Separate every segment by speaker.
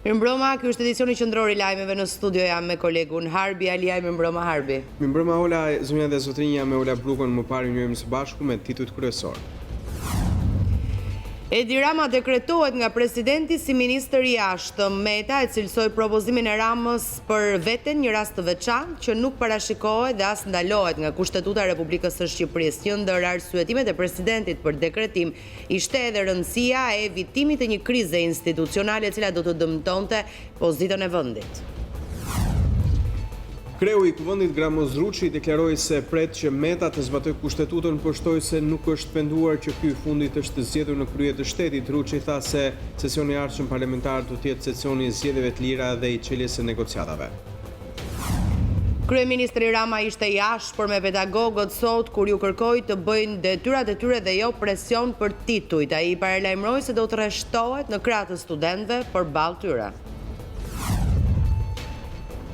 Speaker 1: Mirëmbrëma, ky është edicioni qendror i lajmeve në studio, jam me kolegun Harbi Aliaj. Mirëmbrëma Harbi.
Speaker 2: Mirëmbrëma Ola, zonja dhe zotrinja, me Ola Brukon më parë njëjmë së bashku me titujt kryesor.
Speaker 1: Edi Rama dekretohet nga presidenti si ministër i jashtëm. Meta e cilësoi propozimin e Ramës për veten një rast të veçantë që nuk parashikohet dhe as ndalohet nga Kushtetuta e Republikës së Shqipërisë. Një ndër arsyetimet e presidentit për dekretim ishte edhe rëndësia e evitimit të një krize institucionale e cila do të dëmtonte pozitën e vendit.
Speaker 2: Kreu i Kuvendit Gramozruçi deklaroi se pret që Meta të zbatoj Kushtetutën, por shtoi se nuk është penduar që ky fundit është zgjedhur në krye të shtetit. Ruçi tha se sesioni i ardhshëm parlamentar do të jetë sesioni i zgjedhjeve të lira dhe i çeljes së negociatave.
Speaker 1: Kryeministri Rama ishte jashtë por me pedagogët sot kur ju kërkoi të bëjnë detyrat e tyre dhe jo presion për titujt. Ai paralajmëroi se do të rreshtohet në krah të studentëve përballë tyre.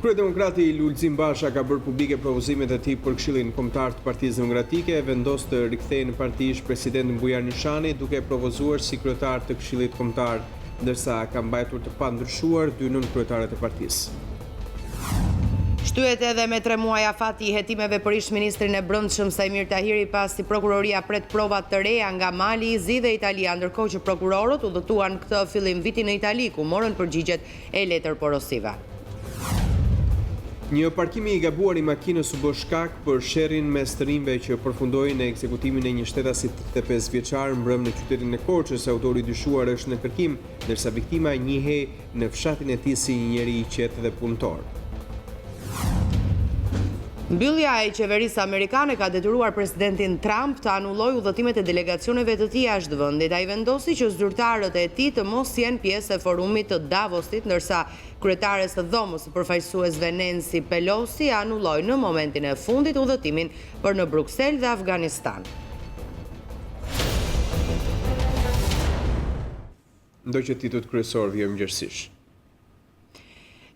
Speaker 2: Kryedemokrati Lulzim Basha ka bërë publike propozimet e tij për Këshillin Kombëtar të Partisë Demokratike, vendos të rikthejë në partish presidentin Bujar Nishani, duke propozuar si kryetar të Këshillit Kombëtar, ndërsa ka mbajtur të pandryshuar dy nënkryetarët e partisë.
Speaker 1: Shtyhet edhe me 3 muaj afati i hetimeve për ish-ministrin e Brendshëm Sajmir Tahiri pasi prokuroria pret prova të reja nga Mali, Zi dhe Italia, ndërkohë që prokurorët udhëtuan këtë fillim viti në Itali ku morën përgjigjet e letër porosive.
Speaker 2: Një parkimi i gabuar i makinës u bë shkak për sherrin mes të rinjve që përfundoi në ekzekutimin e një shtetasi 35 vjeçar mbrëm në qytetin e Korçës. Autori i dyshuar është në kërkim, ndërsa viktima njihej në fshatin e tij si një njeri i qetë dhe punëtor.
Speaker 1: Mbyllja e qeverisë amerikane ka detyruar presidentin Trump të anullojë udhëtimet e delegacioneve të tij jashtë vendit. Ai vendosi që zyrtarët e tij të mos jenë pjesë e forumit të Davosit, ndërsa kryetares së dhomës së përfaqësuesve Nancy Pelosi anulloi në momentin e fundit udhëtimin për në Bruksel dhe Afganistan.
Speaker 2: Ndoqë titujt kryesor vjen mëngjesisht.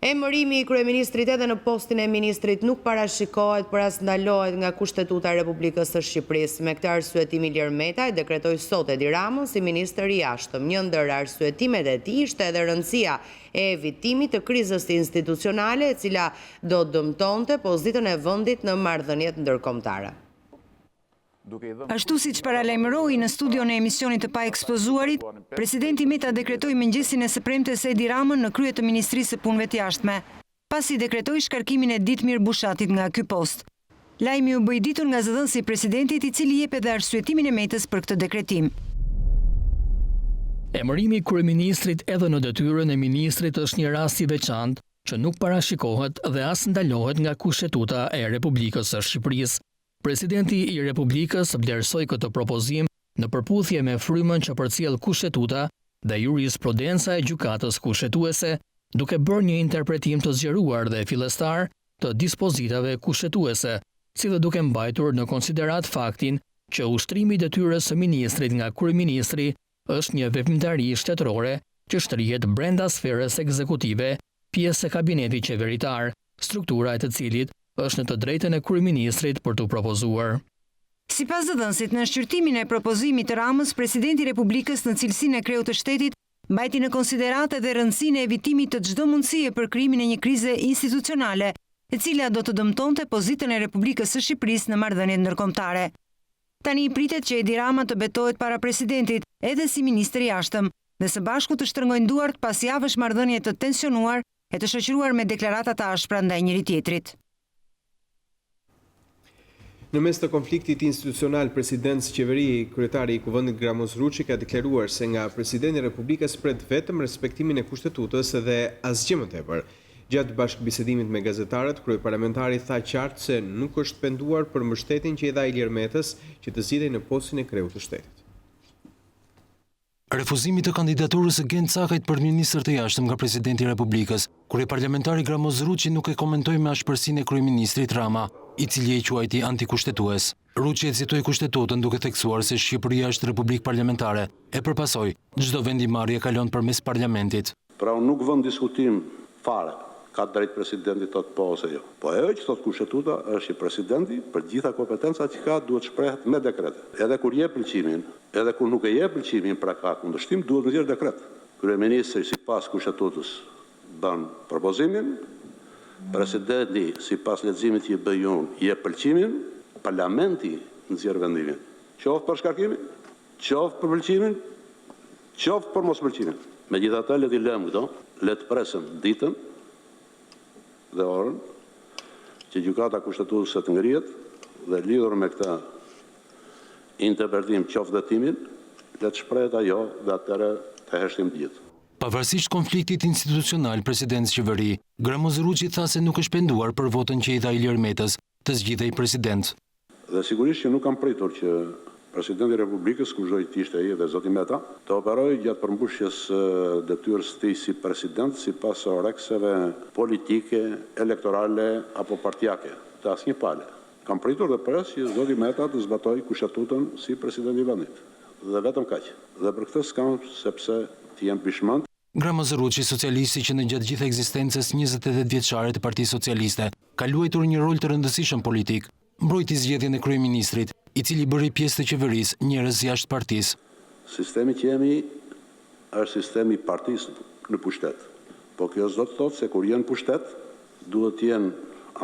Speaker 1: Emërimi i kryeministrit edhe në postin e ministrit nuk parashikohet për as ndalohet nga Kushtetuta e Republikës së Shqipërisë. Me këtë arsyetim Ilir Meta e dekretoi sot Edi Ramën si ministër i jashtëm. Një ndër arsyetimet e tij ishte edhe rëndësia e evitimit të krizës institucionale e cila do dëmtonte pozitën e vendit në marrëdhëniet ndërkombëtare.
Speaker 3: Ashtu siç paralajmëroi në studion e emisionit të paekspozuarit, presidenti Meta dekretoi mëngjesin e së premtes Edi Ramën në krye të Ministrisë së Punëve të Jashtme, pasi dekretoi shkarkimin e Ditmir Bushatit nga ky post. Lajmi u bë i ditur nga zëdhënësi i presidentit, i cili jep edhe arsyetimin e Metës për këtë dekretim.
Speaker 4: Emërimi i kryeministrit edhe në detyrën e ministrit është një rast i veçantë që nuk parashikohet dhe as ndalohet nga Kushtetuta e Republikës së Shqipërisë. Presidenti i Republikës vlerësoi këtë propozim në përputhje me frymën që përcjell Kushtetuta dhe jurisprudenca e gjykatës kushtetuese, duke bërë një interpretim të zgjeruar dhe fillestar të dispozitave kushtetuese, si dhe duke mbajtur në konsiderat faktin që ushtrimi i detyrës së ministrit nga kryeministri është një veprimtari shtetërore që shtrihet brenda sferës ekzekutive, pjesë e kabinetit qeveritar, struktura e të cilit është në të drejtën e kryeministrit për të propozuar.
Speaker 3: Sipas zëdhënësit, në shqyrtimin e propozimit të Ramës, presidenti i Republikës në cilësinë e kreut të shtetit mbajti në konsiderat edhe rëndësinë e evitimit të çdo mundësie për krijimin e një krize institucionale, e cila do të dëmtonte pozitën e Republikës së Shqipërisë në marrëdhëniet ndërkombëtare. Tani pritet që Edi Rama të betohet para presidentit edhe si ministër i jashtëm dhe së bashku të shtrëngojnë duart pas javësh marrëdhënie të tensionuar e të shoqëruar me deklarata të ashpra ndaj njëri tjetrit.
Speaker 2: Në mes të konfliktit institucional, presidenti i qeverisë, kryetari i Kuvendit Gramozruçi ka deklaruar se nga presidenti i Republikës pret vetëm respektimin e Kushtetutës dhe asgjë më tepër. Gjatë bashkëbisedimit me gazetarët, kryeparlamentari tha qartë se nuk është penduar për mbështetjen që i dha Ilir Metës që të zgjidhej në postin e kreut të shtetit.
Speaker 5: Refuzimi të kandidaturës së Gent Cakajt për ministër të jashtëm nga presidenti i Republikës, kryeparlamentari Gramozruçi nuk e komentoi me ashpërsinë e kryeministrit Rama, i cili e quajti antikushtetues. Ruçi e citoi Kushtetutën duke theksuar se Shqipëria është republikë parlamentare e përpasoi çdo vendimarrje kalon përmes parlamentit.
Speaker 6: Pra unë nuk vën diskutim fare, ka drejt presidenti të po ose jo. Po ajo që thot Kushtetuta është që presidenti për gjitha kompetencat që ka duhet shprehet me dekret. Edhe kur jep pëlqimin, edhe kur nuk e jep pëlqimin pra ka kundërshtim, duhet nxjerrë dekret. Kryeministri sipas Kushtetutës bën propozimin, presidenti sipas leximit që i bëj unë jep pëlqimin, parlamenti nxjerr vendimin. Qoftë për shkarkimin, qoftë për pëlqimin, qoftë për mos pëlqimin. Megjithatë, le t'i lëmë këto, le të presim ditën dhe orën që gjykata kushtetuese të ngrihet dhe lidhur me këtë interpretim qoftë dëtimin, le të shprehet ajo dhe atëherë të heshtim të gjithë.
Speaker 5: Pavarësisht konfliktit institucional, presidenti qeveri, Gramozruçi tha se nuk është penduar për votën që i dha Ilir Metës të zgjidhej president.
Speaker 6: Dhe sigurisht që nuk kam pritur që presidenti i Republikës, kushdo që ishte ai dhe zoti Meta, të operojë gjatë përmbushjes detyrës së tij si president sipas orekseve politike, elektorale apo partijake, të asnjë pale. Kam pritur dhe pres që zoti Meta të zbatojë kushtetutën si president i vendit. Dhe vetëm kaq. Dhe për këtë s'kam sepse të jem pishmend.
Speaker 5: Gramozruçi, socialisti që në gjatë gjithë ekzistencës 28 vjeçare të Partisë Socialiste, ka luajtur një rol të rëndësishëm politik, mbrojti zgjedhjen e kryeministrit, i cili bëri pjesë të qeverisë njerëz jashtë partisë.
Speaker 6: Sistemi që jemi është sistemi i partisë në pushtet. Po kjo s'do të thotë se kur jenë pushtet, duhet të jenë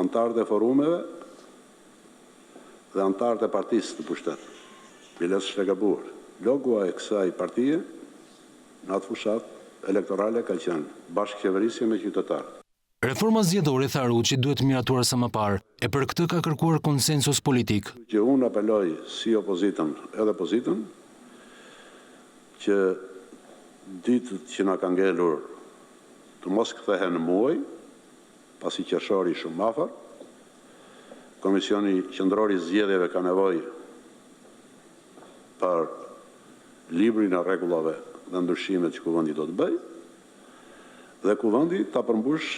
Speaker 6: antarët e forumeve dhe antarët e partisë të pushtet. Biles është e gabuar. Logoa e kësaj partije në atë fushat elektorale ka qenë bashkëqeverisje me qytetarët.
Speaker 5: Reforma zgjedhore, tha Ruçi, duhet miratuar sa më parë, e për këtë ka kërkuar konsensus politik.
Speaker 6: Që unë apeloj si opozitën edhe pozitën, që ditët që na ka ngelur të mos kthehen në muaj, pasi qershori shumë afër, Komisioni Qendror i Zgjedhjeve ka nevojë për librin e rregullave dhe ndryshimet që kuvendi do të bëjë, dhe kuvendi ta përmbush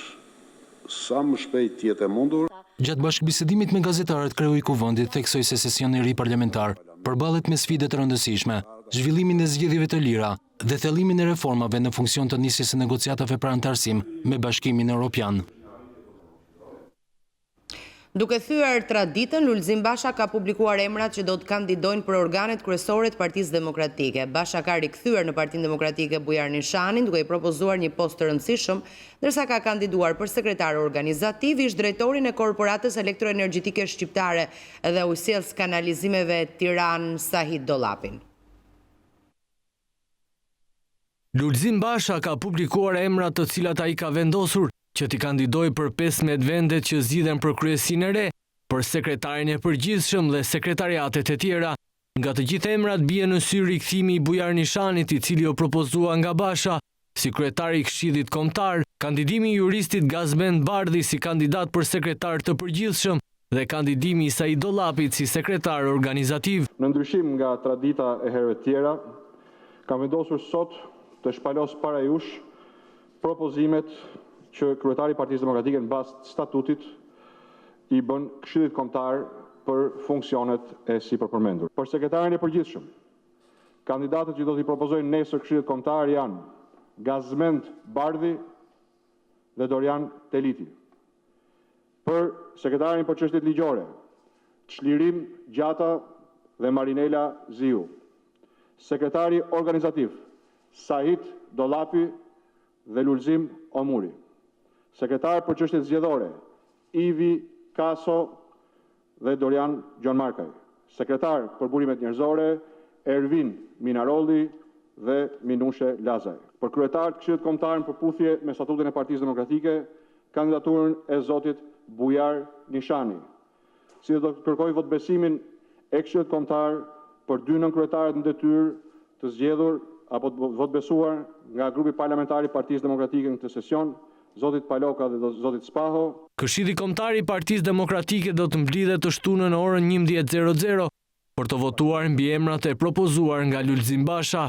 Speaker 6: sa më shpejt jetë e mundur.
Speaker 5: Gjatë bashkëbisedimit me gazetarët, kreu i kuvendit theksoi se sesioni i ri parlamentar përballet me sfide të rëndësishme, zhvillimin e zgjedhjeve të lira dhe thellimin e reformave në funksion të nisjes së negociatave për antarësim me Bashkimin Evropian.
Speaker 1: Duke thyer traditën, Lulzim Basha ka publikuar emrat që do të kandidojnë për organet kryesore të Partisë Demokratike. Basha ka rikthyer në Partinë Demokratike Bujar Nishanin, duke i propozuar një post të rëndësishëm, ndërsa ka kandiduar për sekretar organizativ, ish drejtorin e Korporatës Elektroenergjitike Shqiptare dhe ujësielës kanalizimeve Tiranë Sahid Dollapin.
Speaker 4: Lulzim Basha ka publikuar emrat të cilat ai ka vendosur që t'i kandidoj për 15 vendet që zgjidhen për kryesinë e re, për sekretarin e përgjithshëm dhe sekretariatet e tjera. Nga të gjithë emrat bie në sy rikthimi i Bujar Nishanit, i cili u propozua nga Basha si kryetari i Këshillit Kombëtar, kandidimi i juristit Gazmend Bardhi si kandidat për sekretar të përgjithshëm dhe kandidimi i Sahid Dollapit si sekretar organizativ.
Speaker 7: Në ndryshim nga tradita e herëve tjera, kam vendosur sot të shpalos para jush propozimet që kryetari i Partisë Demokratike në bazë të statutit i bën Këshillit Kombëtar për funksionet e sipërpërmendur. Për sekretarin e përgjithshëm, kandidatët që do t'i propozojnë nesër Këshillit Kombëtar janë Gazmend Bardhi dhe Dorian Teliti. Për sekretarin për çështjet ligjore, Çlirim Gjata dhe Marinela Ziu. Sekretari organizativ, Sahid Dollapi dhe Lulzim Omuri. Sekretar për çështjet zgjedhore, Ivi Kaso dhe Dorian Gjonmarkaj. Sekretar për burimet njerëzore, Ervin Minarolli dhe Minushe Lazaj. Për kryetar të Këshillit Kombëtar në përputhje me statutin e Partisë Demokratike, kandidaturën e zotit Bujar Nishani, si do të kërkoj votbesimin e Këshillit Kombëtar për 2 nënkryetaret në detyrë të zgjedhur apo të votbesuar nga grupi parlamentar i Partisë Demokratike në këtë sesion, zotit Paloka dhe zotit Spaho.
Speaker 4: Këshilli Kombëtar i Partisë Demokratike do të mblidhet të shtunën në orën 11:00 për të votuar mbi emrat e propozuar nga Lulzim Basha.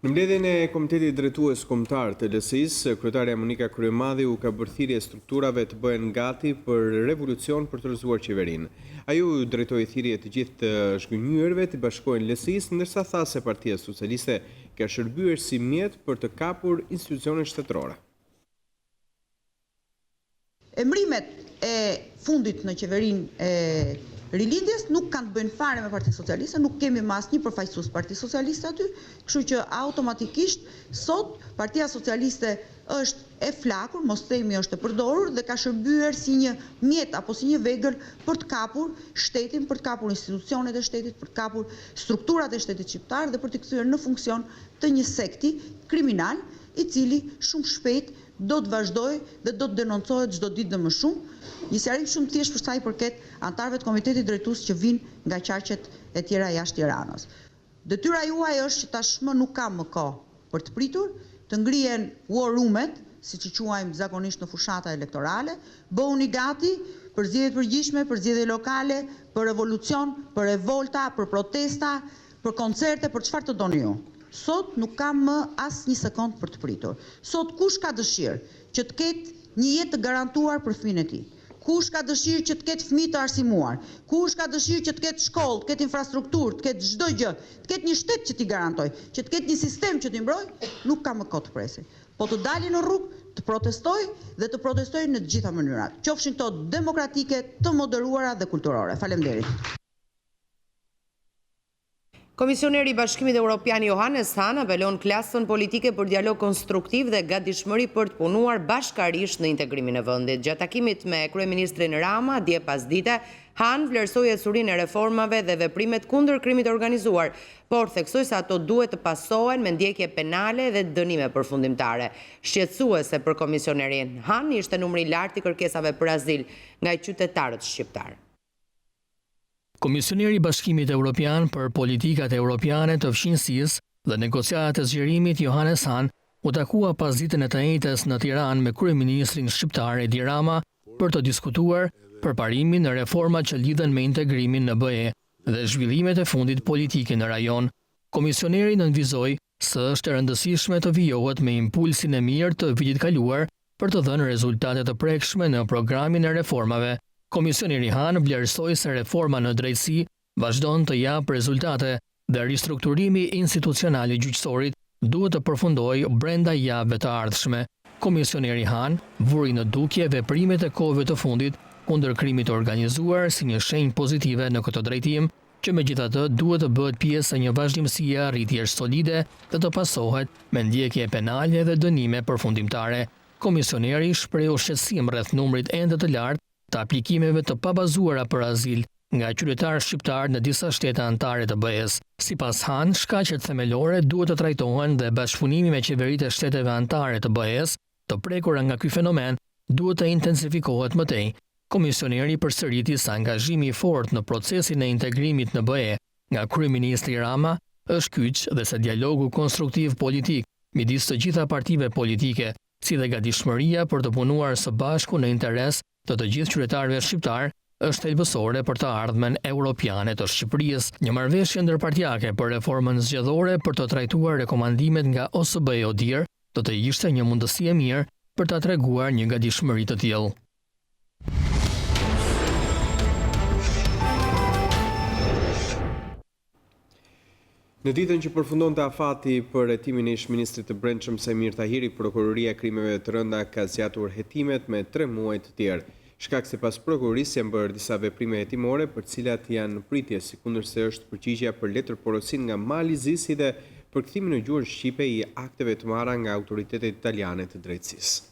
Speaker 2: Në mbledhjen e Komitetit Drejtues Kombëtar të LSI-së, kryetaria Monika Kryemadhi u ka bërë thirrje strukturave të bëhen gati për revolucion për të rrëzuar qeverinë. Ajo u drejtoi thirrje të gjithë të zhgënjyrëve të bashkohen LSI-së, ndërsa tha se Partia Socialiste ka shërbyer si mjet për të kapur institucionet shtetërore.
Speaker 8: Emrimet e fundit në qeverinë e rilindjes nuk kanë të bëjnë fare me Partinë Socialiste, nuk kemi më asnjë përfaqësues Parti Socialiste aty, kështu që automatikisht sot Partia Socialiste është e flakur, mos themi është e përdorur dhe ka shërbyer si një mjet apo si një vegël për të kapur shtetin, për të kapur institucionet e shtetit, për të kapur strukturat e shtetit shqiptar dhe për të kthyer në funksion të një sekti kriminal i cili shumë shpejt do të vazhdojë dhe do të denoncohet çdo ditë dhe më shumë. Një sqarim shumë thjesht për sa i përket anëtarëve të komitetit drejtues që vinë nga qarqet e tjera jashtë Tiranës. Detyra juaj është që tashmë nuk ka më kohë për të pritur, të ngrihen war roomet, siç i quajmë zakonisht në fushata elektorale, bëhuni gati për zgjedhje të përgjithshme, për zgjedhje lokale, për revolucion, për revolta, për protesta, për koncerte, për çfarë të doni ju. Sot nuk kam më as një sekond për të pritur. Sot kush ka dëshirë që të ketë një jetë të garantuar për fëmijën e tij? Kush ka dëshirë që të ketë fëmijë të arsimuar? Kush ka dëshirë që të ketë shkollë, të ketë infrastrukturë, të ketë çdo gjë, të ketë një shtet që t'i garantoj, që të ketë një sistem që t'i mbrojë? Nuk ka më kohë të presi. Po të dalin në rrugë, të protestojë dhe të protestojnë në të gjitha mënyrat. Qofshin këto demokratike, të moderuara dhe kulturore. Faleminderit.
Speaker 1: Komisioneri i Bashkimit Evropian Johannes Hahn apelon klasën politike për dialog konstruktiv dhe gatishmëri për të punuar bashkarisht në integrimin e vendit. Gjatë takimit me kryeministrin Rama dje pasdite, Hahn vlerësoi ecurinë e reformave dhe veprimet kundër krimit të organizuar, por theksoi se ato duhet të pasohen me ndjekje penale dhe dënime përfundimtare. Shqetësuese për komisionerin Hahn ishte numri i lartë i kërkesave për azil nga qytetarët shqiptar.
Speaker 4: Komisioneri i Bashkimit Evropian për politikat europiane të fshinjësisë dhe negociatat e zgjerimit Johannes Hahn u takua pas ditën e të njëjtës në Tiranë me kryeministrin shqiptar Edi Rama për të diskutuar përparimin në reformat që lidhen me integrimin në BE dhe zhvillimet e fundit politike në rajon. Komisioneri nënvizoi se është e rëndësishme të vijohet me impulsin e mirë të vitit kaluar për të dhënë rezultate të prekshme në programin e reformave. Komisioneri Hahn vlerësoi se reforma në drejtësi vazhdon të japë rezultate dhe ristrukturimi institucional i gjyqësorit duhet të përfundojë brenda javëve të ardhshme. Komisioneri Hahn vuri në dukje veprimet e kohëve të fundit kundër krimit të organizuar si një shenjë pozitive në këtë drejtim, që megjithatë duhet të bëhet pjesë e një vazhdimësie arritjesh solide dhe të pasohet me ndjekje penale dhe dënime përfundimtare. Komisioneri shprehu shqetësim rreth numrit ende të lartë të aplikimeve të pabazuara për azil nga qytetarë shqiptar në disa shtete anëtare të BE-s. Sipas Hahn, shkaqet themelore duhet të trajtohen dhe bashkëpunimi me qeveritë e shteteve anëtare të BE-s, të prekura nga ky fenomen, duhet të intensifikohet më tej. Komisioneri përsëriti se angazhimi i fortë në procesin e integrimit në BE nga kryeministri Rama është kyç dhe se dialogu konstruktiv politik midis të gjitha partive politike, si dhe gatishmëria për të punuar së bashku në interes të gjithë qytetarëve shqiptar është thelbësore për të ardhmen europiane të Shqipërisë. Një marrëveshje ndërpartiake për reformën zgjedhore për të trajtuar rekomandimet nga OSBE-ODIR do të ishte një mundësi e mirë për ta treguar një gatishmëri të tillë.
Speaker 2: Në ditën që përfundonte afati për hetimin e ish-ministrit të Brendshëm Samir Tahiri, prokuroria e krimeve të rënda ka zgjatur hetimet me 3 muaj të tjerë. Shkak se pas prokurorisë janë bërë disa veprime hetimore për cilat janë në pritje, sikundërse është përgjigjja për letër porosin nga Mali Zisi dhe përkthimin në gjuhën shqipe i akteve të marra nga autoritetet italiane të drejtësisë.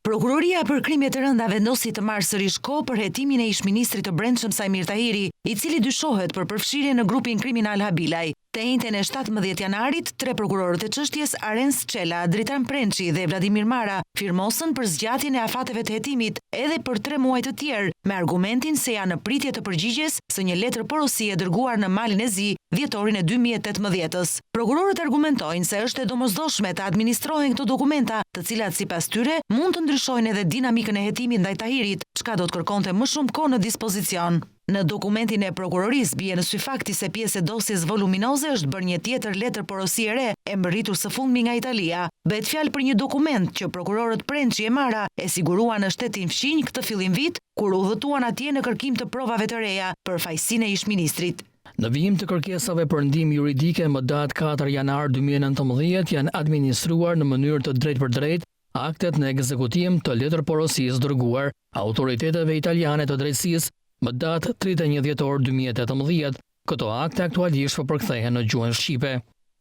Speaker 9: Prokuroria për krime të rënda vendosi të marrë sërish kohë për hetimin e ish-ministrit të Brendshëm Samir Tahiri, i cili dyshohet për përfshirje në grupin kriminal Habilaj. Të njëjtën e 17 janarit, 3 prokurorët e çështjes Arens Çela, Dritan Prençi dhe Vladimir Mara firmosën për zgjatjen e afateve të hetimit edhe për 3 muaj të tjerë, me argumentin se janë në pritje të përgjigjes së një letër porosie dërguar në Malin e Zi dhjetorin e 2018-s. Prokurorët argumentojnë se është e domosdoshme të administrohen këto dokumenta, të cilat sipas tyre mund të ndryshojnë edhe dinamikën e hetimit ndaj Tahirit, çka do të kërkonte më shumë kohë në dispozicion. Në dokumentin e prokurorisë bie në sy fakti se pjesë e dosjes voluminoze është bërë një tjetër letër porosie e re e mbërritur së fundmi nga Italia. Bëhet fjalë për një dokument që prokurorët Prençi e Mara e siguruan në shtetin fqinj këtë fillim vit, kur udhëtuan atje në kërkim të provave të reja për fajësinë e ish-ministrit.
Speaker 4: Në vijim të kërkesave për ndihmë juridike më datë 4 janar 2019 janë administruar në mënyrë të drejtpërdrejtë Aktet në ekzekutim të letërporosisë dërguar autoriteteve italiane të drejtësisë më datë 31 dhjetor 2018, këto akte aktualisht përkthehen në gjuhën shqipe.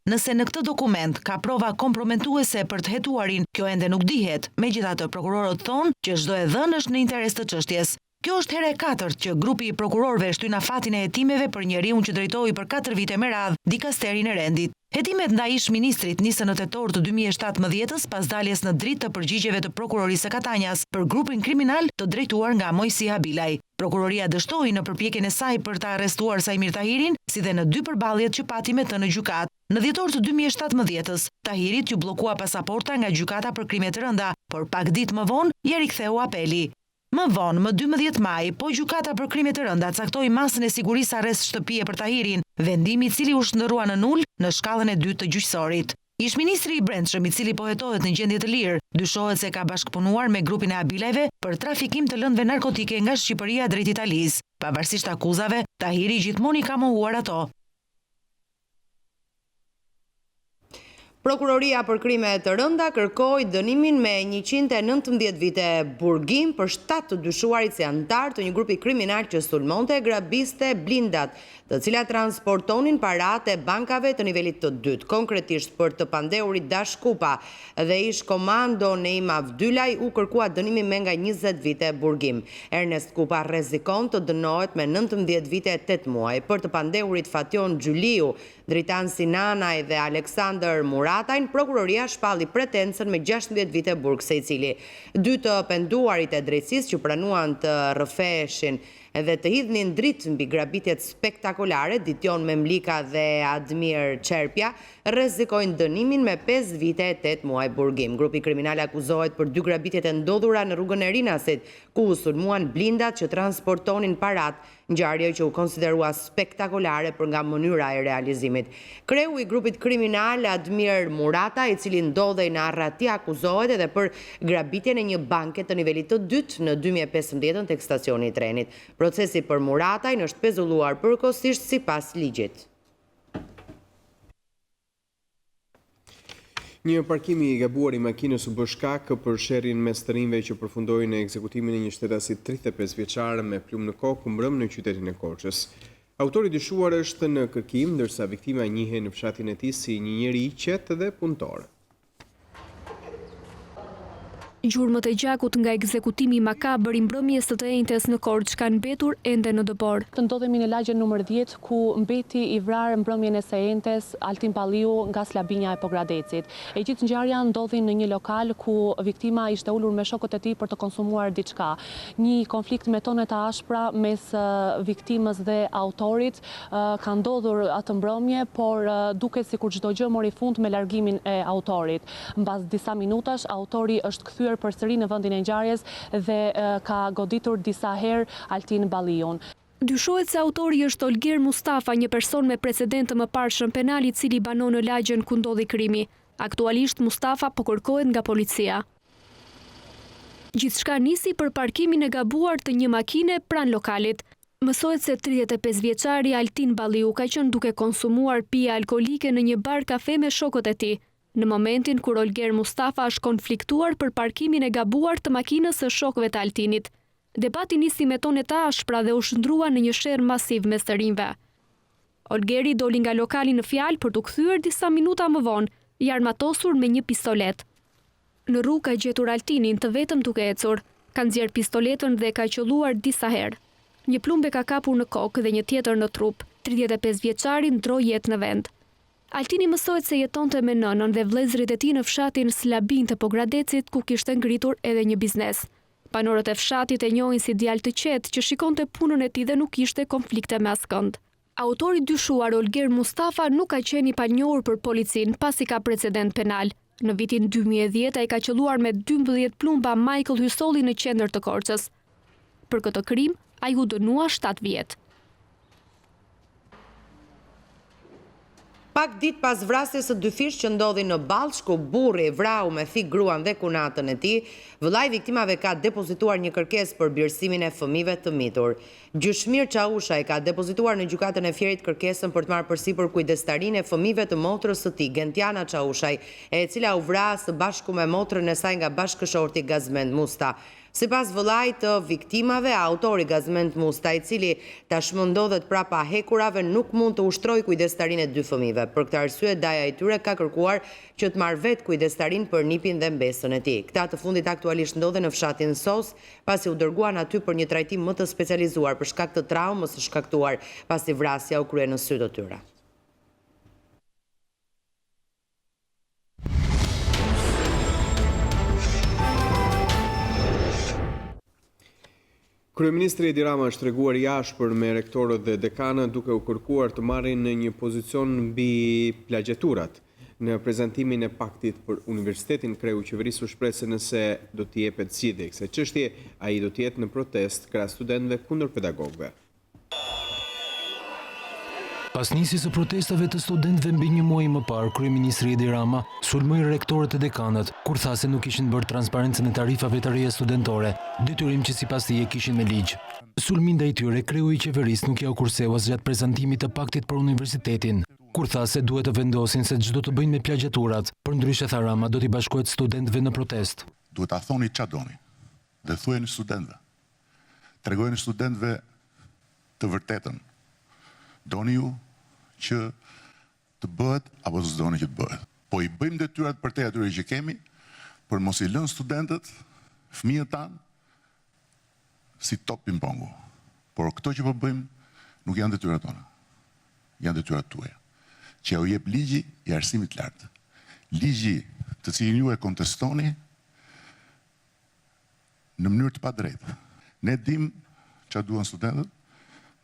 Speaker 9: Nëse në këtë dokument ka prova komprometuese për të hetuarin, kjo ende nuk dihet, megjithatë prokurorët thonë që çdo e dhënë është në interes të çështjes. Kjo është hera e katërt që grupi i prokurorëve shtyn afatin e hetimeve për njeriu që drejtoi për 4 vite me radhë dikasterin e rendit. Hetimet ndaj ish-ministrit nisën në tetor të 2017 pas daljes në dritë të përgjigjeve të prokurorisë së Katanjas për grupin kriminal të drejtuar nga Mojsi Habilaj. Prokuroria dështoi në përpjekjen e saj për të arrestuar Sajmir Tahirin, si dhe në 2 përballjet që pati me të në gjykatë. Në dhjetor të 2017, Tahirit ju bllokua pasaporta nga gjykata për krime të rënda, por pak ditë më vonë ja riktheu apeli. Më vonë, më 12 maj, po gjykata për krime të rënda caktoi masën e sigurisë arrest shtëpie për Tahirin, vendimi i cili u shndërrua në nul në shkallën e 2 të gjyqësorit. Ish-ministri i Brendshëm, i cili po hetohet në gjendje të lirë, dyshohet se ka bashkëpunuar me grupin e Habilajve për trafikim të lëndëve narkotike nga Shqipëria drejt Italisë. Pavarësisht akuzave, Tahiri gjithmonë i ka mohuar ato.
Speaker 1: Prokuroria për krime të rënda kërkoi dënimin me 119 vite burgim për 7 të dyshuarit si antar të një grupi kriminal që sulmonte e grabiste blindat, të cilat transportonin paratë e bankave të nivelit të dytë. Konkretisht për të pandeurit Dash Kupa dhe ish komando Neima Vdylaj u kërkua dënimi me nga 20 vite burgim. Ernest Kupa rrezikon të dënohet me 19 vite e 8 muaj. Për të pandeurit Fation Gjyliu, Dritan Sinanaj dhe Aleksandr Muratajn, prokuroria shpalli pretencën me 16 vite burg secili. 2 të penduarit e drejtësisë që pranuan të rrëfeheshin edhe të hidhnin dritë mbi grabitjet spektakolare, Dition Memlika dhe Admir Çerpja, rrezikojnë dënimin me 5 vite e 8 muaj burgim. Grupi kriminal akuzohet për 2 grabitjet e ndodhura në rrugën e Rinasit, ku u sulmuan blindat që transportonin paratë, ngjarje që u konsiderua spektakolare për nga mënyra e realizimit. Kreu i grupit kriminal Admir Murata, i cili ndodhej në Arrati, akuzohet edhe për grabitjen e një banke të nivelit të dytë në 2015 tek stacioni i trenit. Procesi për Muratajn është pezulluar përkohësisht sipas ligjit.
Speaker 2: Një parkimi i gabuar i makinës u bë shkak për sherrin mes të rinjve që përfundoi në ekzekutimin e një shtetasi 35 vjeçar me plumë në kokë mbrëm në qytetin e Korçës. Autori dyshuar është në kërkim, ndërsa viktima njihet në fshatin e tij si një njeri i qetë dhe punëtor.
Speaker 10: Gjurmët e gjakut nga ekzekutimi makabër i mbrëmjes së të enjtes në Korçë kanë mbetur ende në dëbor.
Speaker 11: Të ndodhemi në lagjen numër 10 ku mbeti i vrarë mbrëmjen e së enjtes Altin Palliu nga slabinja e Pogradecit. E gjithë ngjarja ndodhi në një lokal ku viktima ishte ulur me shokët e tij për të konsumuar diçka. Një konflikt me tone të ashpra mes viktimës dhe autorit ka ndodhur atë mbrëmje, por duket sikur çdo gjë mori fund me largimin e autorit. Mbas disa minutash autori është kthyer përsëri në vendin e ngjarjes dhe ka goditur disa herë Altin Balliun.
Speaker 10: Dyshohet se autori është Olger Mustafa, një person me precedent të mëparshëm penal i cili banon në lagjen ku ndodhi krimi. Aktualisht Mustafa po kërkohet nga policia. Gjithçka nisi për parkimin e gabuar të një makine pranë lokalit. Mësohet se 35 vjeçari Altin Balliu ka qenë duke konsumuar pije alkolike në një bar kafe me shokët e tij, në momentin kur Olger Mustafa është konfliktuar për parkimin e gabuar të makinës së shokëve të Altinit. Debati nisi me tone të ashpra dhe u shndrua në një sherr masiv mes të rinjve. Olgeri doli nga lokali në fjalë për të kthyer disa minuta më vonë, i armatosur me një pistolet. Në rrugë ka gjetur Altinin të vetëm duke ecur, ka nxjerr pistoletën dhe ka qelluar disa herë. Një plumbe ka kapur në kokë dhe një tjetër në trup. 35 vjeçari ndroi jetë në vend. Altini mësohet se jetonte me nënën dhe vëllezërit e tij në fshatin Slabin të Pogradecit, ku kishte ngritur edhe një biznes. Banorët e fshatit e njohin si djalë të qetë që shikonte punën e tij dhe nuk kishte konflikte me askënd. Autori dyshuar Olger Mustafa nuk ka qenë i panjohur për policinë pasi ka precedent penal. Në vitin 2010 ai ka qelluar me 12 plumba Michael Hysolli në qendër të Korçës. Për këtë krim ai u dënua 7 vjet.
Speaker 1: Pak ditë pas vrasjes së dy fish që ndodhi në Ballsh, ku burri vrau me thik gruan dhe kunatën e tij, vëllai i viktimave ka depozituar një kërkesë për birësimin e fëmijëve të mitur. Gjyshmir Çaushaj ka depozituar në gjykatën e Fierit kërkesën për të marrë përsipër kujdestarinë e fëmijëve të motrës së tij, Gentiana Çaushaj, e cila u vra së bashku me motrën e saj nga bashkëshorti Gazmend Musta. Sipas vëllait të viktimave, autori Gazmend Musta, i cili tashmë ndodhet prapa hekurave, nuk mund të ushtrojë kujdestarinë e dy fëmijëve. Për këtë arsye, daja e tyre ka kërkuar që të marrë vetë kujdestarinë për nipin dhe mbesën e tij. Këta të fundit aktualisht ndodhen në fshatin Sos, pasi u dërguan aty për një trajtim më të specializuar për shkak të traumës së shkaktuar pasi vrasja u krye në sy të tyre.
Speaker 2: Kryeministri Edi Rama është treguar i ashpër me rektorët dhe dekanët duke u kërkuar të marrin në një pozicion mbi plagjeturat. Në prezantimin e paktit për universitetin, kreu i qeverisë u shpreh se nëse do t'i jepet zgjidhje kësaj çështje, ai do të jetë në protest krahas studentëve kundër pedagogëve.
Speaker 5: Pas nisjes së protestave të studentëve mbi një muaj më parë, kryeministri Edi Rama sulmoi rektorët e dekanët kur tha se nuk kishin bërë transparencën e tarifave të reja studentore, detyrim që sipas tij e kishin me ligj. Sulmin ndaj tyre kreu i qeverisë nuk ja u kurseu as gjatë prezantimit të paktit për universitetin, kur tha se duhet të vendosin se ç'do të bëjnë me plagjeturat, përndryshe tha Rama do t'i bashkohet studentëve në protest.
Speaker 12: Duhet ta thoni ç'a doni dhe thuajeni studentëve. Tregojeni studentëve të vërtetën. Doni ju që të bëhet apo s'doni që të bëhet. Po i bëjmë detyrat për te atyre që kemi, për mos i lënë studentët, fëmijët tanë, si top ping-pongu. Por këto që po bëjmë nuk janë detyrat tona. Janë detyrat tuaja. Që u jep ligji i arsimit lartë. Ligji të cilin ju e kontestoni në mënyrë të padrejtë. Ne dim ç'a duan studentët,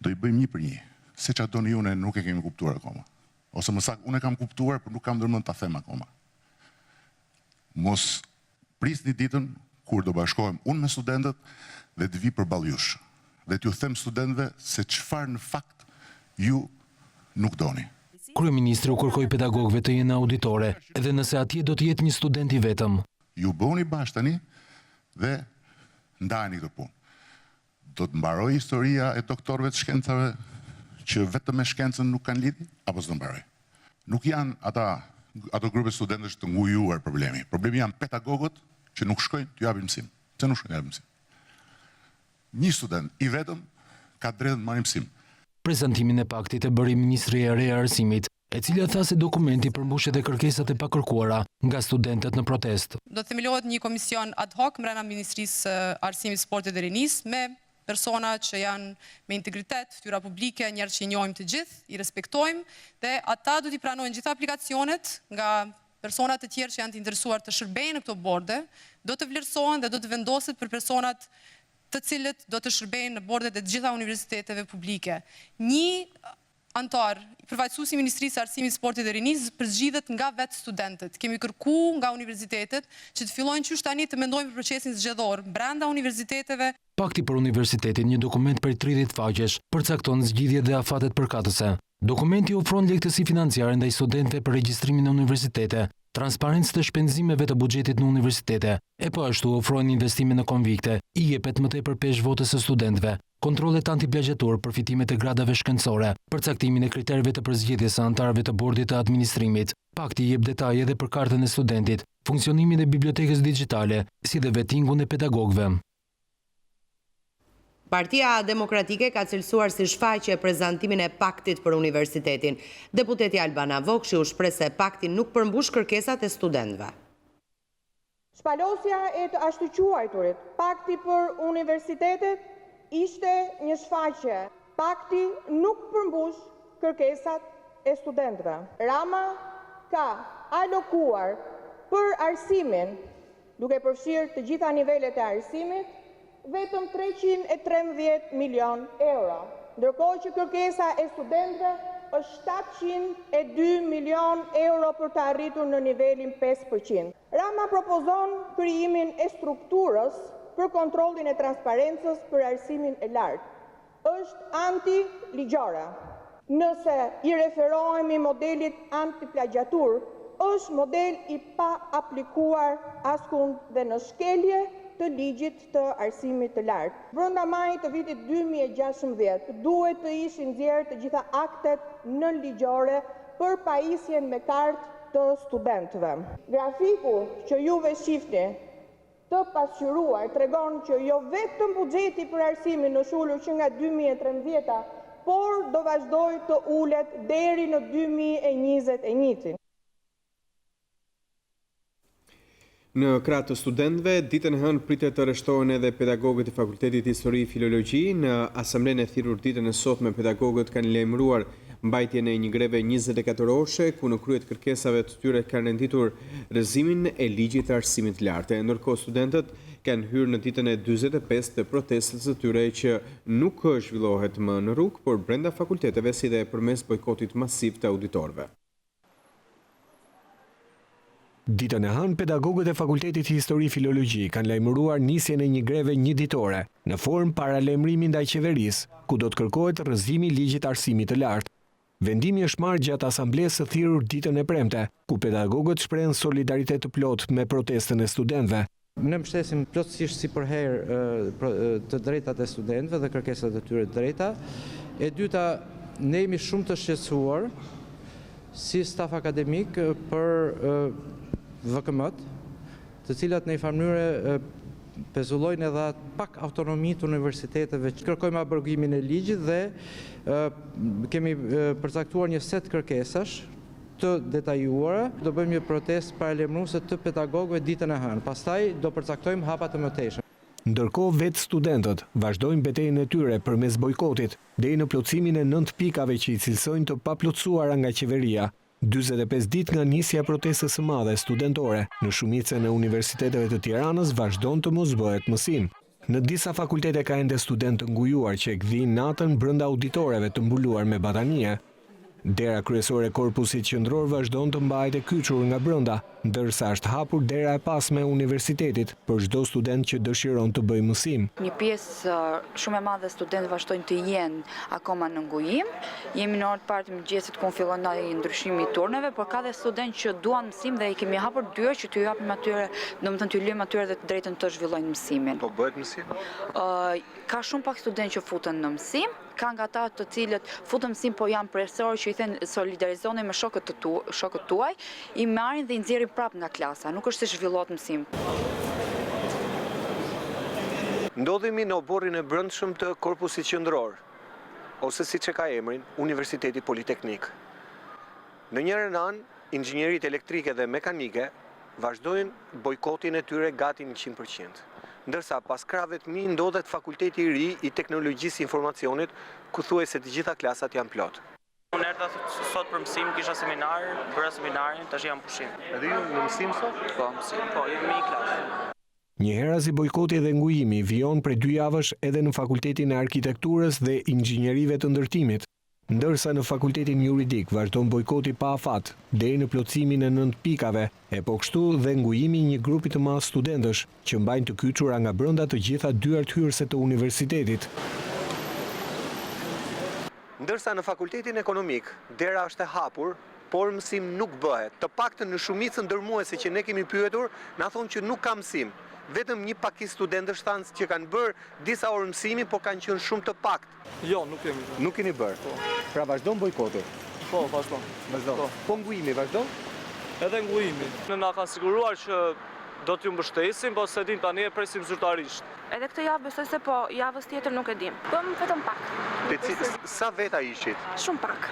Speaker 12: do i bëjmë një për një. Se ç'a doni ju ne nuk e kemi kuptuar akoma. Ose më saktë unë e kam kuptuar, por nuk kam ndërmend ta them akoma. Mos prisni ditën kur do bashkohem unë me studentët dhe të vi përballë jush. Dhe t'ju them studentëve se çfarë në fakt ju nuk doni.
Speaker 5: Kryeministri u kërkoi pedagogëve të jenë auditore, edhe nëse atje do të jetë një student i vetëm.
Speaker 12: Ju bëni bashkë tani dhe ndajeni këtë punë. Do të mbaroj historia e doktorëve të shkencave që vetëm me shkencën nuk kanë lidhje, apo s'do mbaroj. Nuk janë ato grupe studentësh të ngujuar problemi. Problemi janë pedagogët që nuk shkojnë të japin mësim. Pse nuk shkojnë të japin mësim? Një student i vetëm ka drejtën të marrë mësim.
Speaker 5: Prezantimin e paktit e bëri Ministria e Re e Arsimit, e cila tha se dokumenti përmbush edhe kërkesat e pakërkuara nga studentët në protest.
Speaker 13: Do të themelohet një komision ad hoc brenda Ministrisë së Arsimit, Sportit dhe Rinisë me persona që janë me integritet, fytyra publike, njerëz që i njohim të gjithë, i respektojmë dhe ata do t'i pranojnë gjitha aplikacionet nga personat të tjerë që janë të interesuar të shërbejnë në këto borde, do të vlerësohen dhe do të vendoset për personat të cilët do të shërbejnë në bordet e të gjitha universiteteve publike. Një antar, përfaqësuesi i Ministrisë së Arsimit, Sportit dhe Rinisë përzgjidhet nga vetë studentët. Kemi kërkuar nga universitetet që të fillojnë qysh tani të mendojnë për procesin zgjedhor brenda universiteteve.
Speaker 5: Pakti për universitetin, një dokument për 30 faqesh, përcakton zgjidhjet dhe afatet përkatëse. Dokumenti ofron lehtësi financiare ndaj studentëve për regjistrimin në universitete, transparencë të shpenzimeve të buxhetit në universitete, e po ashtu ofrojnë investime në konvikte, i jepet më tepër pesh votës së studentëve, kontrollet antiplagjetur, përfitimet e gradave shkencore, përcaktimin e kriterëve të përzgjedhjes së anëtarëve të bordit të administrimit. Pakti jep detaje edhe për kartën e studentit, funksionimin e bibliotekës digjitale, si dhe vettingun e pedagogëve.
Speaker 1: Partia Demokratike ka cilësuar si shfaqje prezantimin e paktit për universitetin. Deputeti Albana Vokshi u shpreh se pakti nuk përmbush kërkesat e studentëve.
Speaker 14: Shpalosja e të ashtu quajturit pakti për universitetet ishte një shfaqje. Pakti nuk përmbush kërkesat e studentëve. Rama ka alokuar për arsimin, duke përfshirë të gjitha nivelet e arsimit, vetëm 313 milion euro, ndërkohë që kërkesa e studentëve është 702 milion euro për të arritur në nivelin 5%. Rama propozon krijimin e strukturës për kontrollin e transparencës për arsimin e lartë. Është anti-ligjore. Nëse i referohemi modelit antiplagjatur, është model i pa aplikuar askund dhe në shkelje të ligjit të arsimit të lartë. Brenda majit të vitit 2016 duhet të ishin nxjerrë të gjitha aktet nënligjore për pajisjen me kartë të studentëve. Grafiku që juve shifni të pasqyruar tregon që jo vetëm buxheti për arsimin është ulur që nga 2013, por do vazhdoj të ulet deri në 2021.
Speaker 2: Në krah të studentëve, ditën e hënë pritet të arreshtohen edhe pedagogët e Fakultetit Histori Filologji. Në asamblenë e thirrur ditën e sotme, pedagogët kanë lajmëruar mbajtjen e një greve 24 orëshe, ku në krye të kërkesave të tyre kanë renditur rrëzimin e ligjit të arsimit të lartë. Ndërkohë studentët kanë hyrë në ditën e 45 të protestës së tyre që nuk zhvillohet më në rrugë, por brenda fakulteteve si dhe përmes bojkotit masiv të auditorëve.
Speaker 15: Ditën e hënë, pedagogët e Fakultetit Histori Filologji kanë lajmëruar nisjen e një greve njëditore në formë para lajmërimi ndaj qeverisë, ku do të kërkohet rrëzimi i ligjit arsimit të lartë. Vendimi është marrë gjatë asamblesë së thirrur ditën e premte, ku pedagogët shprehen solidaritet të plotë me protestën e studentëve.
Speaker 16: Ne mbështesim plotësisht si përherë të drejtat e studentëve dhe kërkesat e tyre të drejta. E dyta, ne jemi shumë të shqetësuar si staf akademik për VKM-t, të cilat në një farë mënyrë pezullojnë edhe pak autonomi të universiteteve. Kërkojmë abrogimimin e ligjit dhe kemi përcaktuar një set kërkesash të detajuara. Do bëjmë një protestë paralajmëruese të pedagogëve ditën e hënë. Pastaj do përcaktojmë hapa të mëtejshëm.
Speaker 15: Ndërkohë vetë studentët vazhdojnë betejën e tyre përmes bojkotit deri në plotësimin e 9 pikave që i cilësojnë të paplotësuara nga qeveria. 45 ditë nga nisja e protestës së madhe studentore, në shumicën e universiteteve të Tiranës vazhdon të mos bëhet mësim. Në disa fakultete ka ende studentë të ngujuar që e gdhin natën brenda auditoreve të mbuluar me batanie. Dera kryesore e korpusit qendror vazhdon të mbahet e kyçur nga brenda, ndërsa është hapur dera e pasme e universitetit për çdo student që dëshiron të bëjë mësim.
Speaker 17: Një pjesë shumë e madhe studentë vazhdojnë të jenë akoma në ngujim. Jemi në orë të parë të mëngjesit ku fillon ndryshimi i turneve, por ka dhe studentë që duan mësim dhe i kemi hapur dyert që t'ju japim atyre, domethënë t'ju lëmë atyre dhe të drejtën të zhvillojnë mësimin.
Speaker 2: Po bëhet mësim?
Speaker 17: Ka shumë pak studentë që futen në mësim. Ka nga ata të cilët futën mësim, po janë profesorë që i thënë solidarizoni me shokët tuaj, i marrin dhe i nxjerrin prapë nga klasa, nuk është se zhvillohet mësim.
Speaker 18: Ndodhemi në oborrin e brendshëm të korpusit qendror, ose siç e ka emrin, Universiteti Politeknik. Në njërin anë, inxhinieritë elektrike dhe mekanike vazhdojnë bojkotin e tyre gati 100%. Ndërsa pas krave të mi ndodhet fakulteti i ri i teknologjisë informacionit, ku thuajse të gjitha klasat janë plot.
Speaker 19: Unë erdha sot për mësim, kisha seminar, bëra seminarin, tash jam pushim.
Speaker 18: Edhe ju në mësim sot?
Speaker 19: Po, mësim, po, jemi në klasë.
Speaker 15: Njëherëzi bojkoti dhe ngujimi vijon prej 2 javësh edhe në Fakultetin e Arkitekturës dhe Inxhinierive të Ndërtimit, ndërsa në Fakultetin Juridik vazhdon bojkoti pa afat, deri në plotësimin e 9 pikave, e po kështu dhe ngujimi një grupi të madh studentësh që mbajnë të kyçura nga brenda të gjitha dyert hyrëse të universitetit.
Speaker 18: Ndërsa në Fakultetin Ekonomik, dera është e hapur, por mësim nuk bëhet. Të paktën në shumicën ndërmuese që ne kemi pyetur, na thonë që nuk ka mësim. Vetëm një pakicë studentësh thanë që kanë bërë disa orë mësimi, por kanë qenë shumë të paktë.
Speaker 19: Jo, nuk kemi.
Speaker 18: Nuk keni bërë. Pra vazhdon bojkoti.
Speaker 19: Po, vazhdon.
Speaker 18: Po ngujimi vazhdon?
Speaker 19: Edhe ngujimi. Ne na kanë siguruar që do t'ju mbështesim, po se dim tani e presim zyrtarisht.
Speaker 20: Edhe këtë javë besoj se po, javës tjetër nuk e dim. Bëm vetëm pak.
Speaker 18: Sa veta ishit?
Speaker 20: Shumë pak.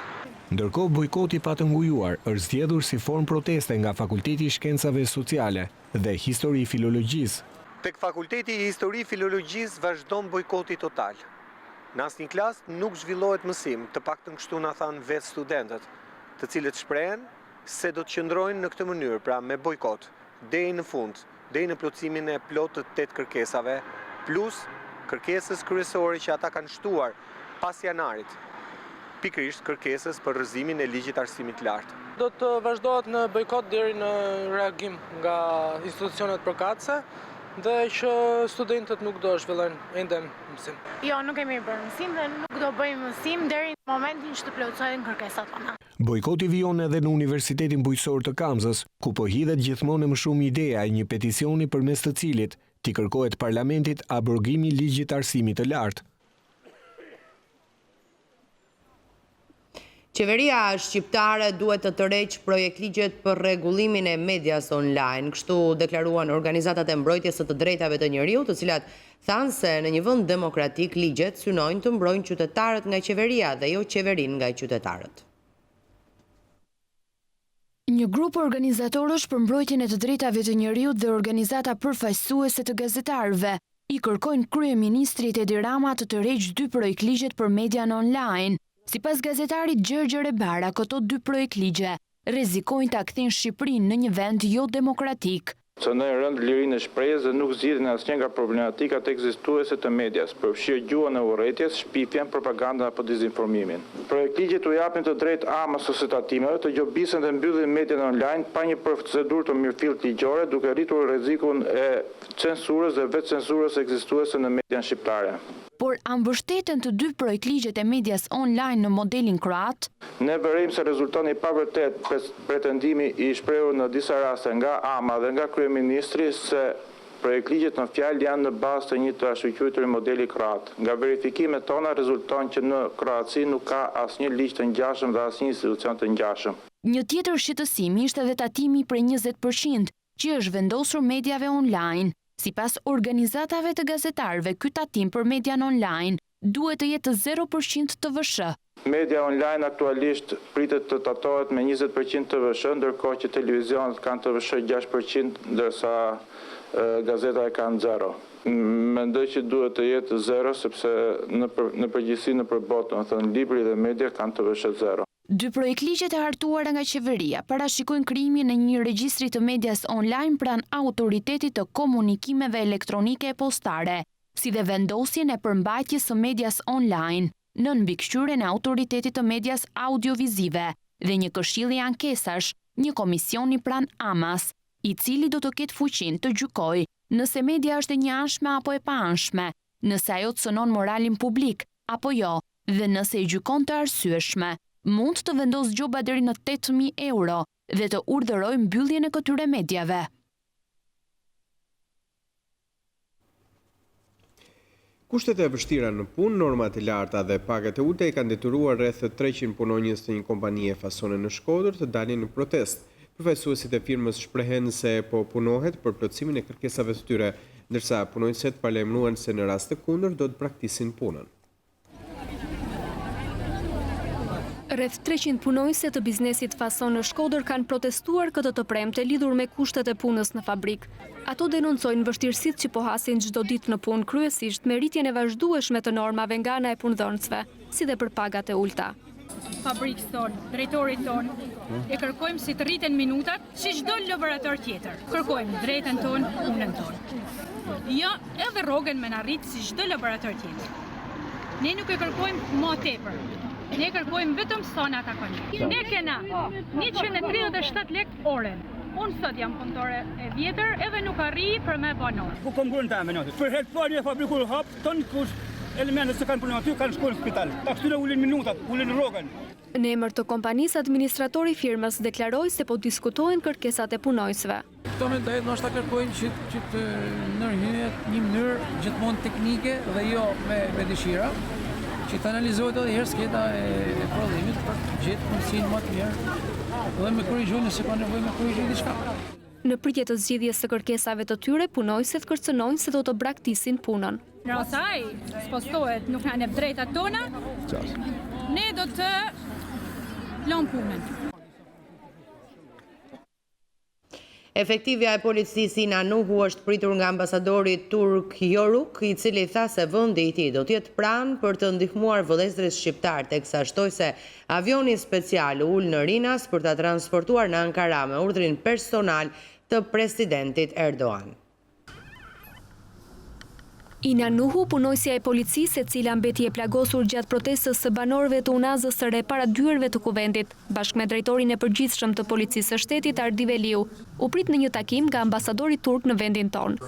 Speaker 15: Ndërkohë bojkoti pa të ngujuar është zgjedhur si formë proteste nga Fakulteti i Shkencave Sociale dhe Histori Filologjisë.
Speaker 18: Tek Fakulteti i Histori Filologjisë vazhdon bojkoti total. Në asnjë klasë nuk zhvillohet mësim, të paktën kështu na thanë vetë studentët, të cilët shprehen se do të qëndrojnë në këtë mënyrë, pra me bojkot, deri në fund, deri në plotësimin e plot të 8 kërkesave, plus kërkesës kryesore që ata kanë shtuar pas janarit. Pikërisht kërkesës për rrëzimin e ligjit arsimit të lartë.
Speaker 19: Do të vazhdohet në bojkot deri në reagim nga institucionet përkatëse
Speaker 21: dhe që studentët nuk do zhvillojnë ende mësim.
Speaker 20: Jo, nuk kemi bërë mësim dhe nuk do bëjmë mësim deri në momentin që të plotësohen kërkesat tona.
Speaker 15: Bojkoti vijon edhe në Universitetin Bujqësor të Kamzës, ku po hidhet gjithmonë më shumë ideja e një peticioni përmes të cilit t'i kërkohet parlamentit abrogimi i ligjit arsimit të lartë.
Speaker 1: Qeveria shqiptare duhet të tërheqë projektligjet për rregullimin e medias online, kështu deklaruan organizatat e mbrojtjes së të drejtave të njeriut, të cilat thanë se në një vend demokratik ligjet synojnë të mbrojnë qytetarët nga qeveria dhe jo qeverinë nga qytetarët.
Speaker 22: Një grup organizatorësh për mbrojtjen e të drejtave të njeriut dhe organizata përfaqësuese të gazetarëve i kërkojnë kryeministrit Edi Rama të tërheqë 2 projektligjet për median online. Sipas gazetarit Gjergjer e Bara, këto 2 projektligje rrezikojnë ta kthejnë Shqipërinë në një vend jo demokratik.
Speaker 23: Cënojnë rënd lirinë e shprehjes dhe nuk zgjidhin asnjë nga problematikat ekzistuese të medias, përfshirë gjuhën e urrëties, shpifjen, propagandën apo dezinformimin. Projektligjet u japin të drejtë amës ose tatimeve të gjobisen dhe mbyllin median online pa një procedurë të mirëfillt ligjore, duke rritur rrezikun e censurës dhe vetë censurës ekzistuese në median shqiptare.
Speaker 22: Por a mbështeten të 2 projektligjet e medias online në modelin kroat?
Speaker 23: Ne vërejmë se rezulton i pavërtet pretendimi i shprehur në disa raste nga AMA dhe nga kryeministri se projektligjet në fjalë janë në bazë të një trashëgjuar modeli kroat. Nga verifikimet tona rezulton që në Kroaci nuk ka asnjë ligj të ngjashëm dhe asnjë institucion të ngjashëm.
Speaker 22: Një tjetër shqetësim ishte edhe tatimi prej 20% që është vendosur mediave online. Sipas organizatave të gazetarëve, ky tatim për median online duhet të jetë 0% të VSH.
Speaker 23: Media online aktualisht pritet të tatohet me 20% të VSH, ndërkohë që televizionet kanë të VSH 6%, ndërsa gazetat kanë 0. Mendoj që duhet të jetë 0 sepse në përgjithësi në përbotën, thënë libri dhe media kanë të VSH 0.
Speaker 22: 2 projektligjet e hartuara nga qeveria parashikojnë krijimin e një regjistri të medias online pranë Autoritetit të Komunikimeve Elektronike e Postare, si dhe vendosjen e përmbajtjes së medias online në mbikëqyrjen e Autoritetit të Medias Audiovizive dhe një këshilli ankesash, një komisioni pranë AMAS, i cili do të ketë fuqinë të gjykojë nëse media është e njëanshme apo e paanshme, nëse ajo cënon moralin publik apo jo, dhe nëse i gjykon të arsyeshme. Mund të vendos gjoba deri në 8.000 euro dhe të urdhëroj mbylljen e këtyre mediave.
Speaker 2: Kushtet e vështira në punë, normat e larta dhe pagat e ulta i kanë detyruar rreth 300 punonjës të një kompanie fasone në Shkodër të dalin në protestë. Përfaqësuesit e firmës shprehen se po punohet për plotësimin e kërkesave të tyre, ndërsa punonjësit paralajmëruan se në rast të kundër do të braktisin punën.
Speaker 10: Rreth 300 punonjëse të biznesit fason në Shkodër kanë protestuar këtë të premte lidhur me kushtet e punës në fabrik. Ato denoncojnë vështirësitë që po hasin çdo ditë në punë, kryesisht me rritjen e vazhdueshme të normave nga ana e punëdhënësve, si dhe për pagat e ulta.
Speaker 24: Fabrikës tonë, drejtorit tonë, e kërkojmë si të rriten minutat si çdo laborator tjetër. Kërkojmë drejtën tonë, punën tonë. Jo, edhe rrogën me na rrit si çdo laborator tjetër. Ne nuk e kërkojmë më tepër. Ne kërkojmë vetëm sa na takon. Ne kena 137 lekë orën. Unë sot jam punëtore e vjetër edhe nuk arri për me banor.
Speaker 25: Ku kom gurën ta minutit. Për herë parë fabriku hap, ton kush elementet që kanë punuar aty kanë shkuar në spital. Ta këtyre ulin minutat, ulin rrogën.
Speaker 10: Në emër të kompanisë, administratori i firmës deklaroi se po diskutohen kërkesat e punojësve.
Speaker 26: Këto mendoj ndoshta kërkojnë që të ndërhyjet një mënyrë gjithmonë teknike dhe jo me dëshira, që të analizohet edhe herë sketa e prodhimit për të gjetur mundësinë më të mirë dhe me korrigjuar nëse ka nevojë me korrigjuar diçka.
Speaker 10: Në pritje të zgjidhjes së kërkesave të tyre, punojësit kërcënojnë se do të braktisin punën.
Speaker 24: Nëse ai spostohet nuk na jep drejtat tona, ne do të lëm punën.
Speaker 1: Efektivja e policisë Ina Nuhu është pritur nga ambasadori turk Yoruk, i cili tha se vendi i tij do të jetë pranë për të ndihmuar vëllezërit shqiptar, teksa shtoi se avioni special ul në Rinas për ta transportuar në Ankara me urdhrin personal të presidentit Erdogan.
Speaker 10: Ina Nuhu, punojësja e policisë e cila mbeti e plagosur gjatë protestës së banorëve të Unazës së Re para dyerve të Kuvendit, bashkë me drejtorin e përgjithshëm të policisë së shtetit Ardi Veliu, u prit në një takim nga ambasadori turk në vendin tonë.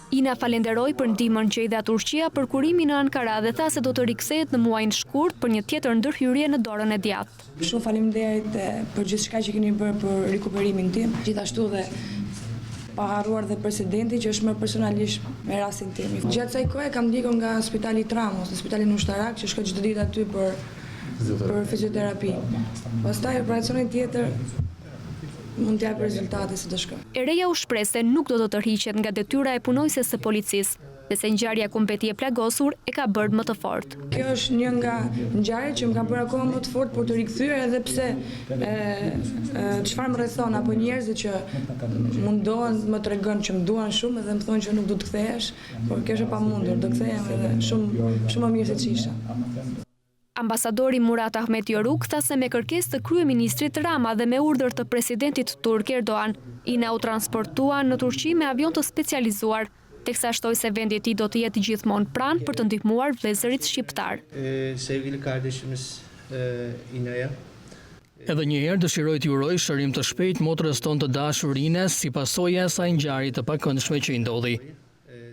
Speaker 10: Ina falenderoi për ndihmën që i dha Turqia për kurimin në Ankara dhe tha se do të rikthehet në muajin shkurt për një tjetër ndërhyrje në dorën e djathtë.
Speaker 3: Shumë faleminderit për gjithçka që keni bërë për rikuperimin tim, gjithashtu dhe pa harruar dhe presidenti që është më personalisht me rastin tim. Gjatë kësaj kohe kam ndjekur nga spitali Tramos, në spitalin ushtarak që shkoj çdo ditë aty për fizioterapi. Pastaj operacionin tjetër mund të japë rezultate se do shkoj.
Speaker 10: E reja u shpreh se nuk do të tërhiqet nga detyra e punojëses së policisë, dhe se ngjarja ku mbeti e plagosur e ka bërë më të fortë.
Speaker 3: Kjo është një nga ngjarjet që më ka bërë akoma më të fortë për të rikthyer edhe pse çfarë më rrethon apo njerëzit që mundohen më tregojnë që më duan shumë dhe më thonë që nuk do të kthehesh, por kjo është e pamundur, do kthehem edhe shumë më mirë se ç'isha.
Speaker 10: Ambasadori Murat Ahmet Yoruk tha se me kërkesë të kryeministrit Rama dhe me urdhër të presidentit turk Erdogan, Ina u transportuan në Turqi me avion të specializuar, teksa shtoi se vendi i tij do të jetë gjithmonë pranë për të ndihmuar vëllezërit shqiptar.
Speaker 4: Sevgili kardeşimiz Ina'ya.
Speaker 6: Edhe një herë dëshiroj të uroj shërim të shpejt motrës tonë të dashur Ines si pasojë e asaj ngjarje të pakëndshme që i ndodhi.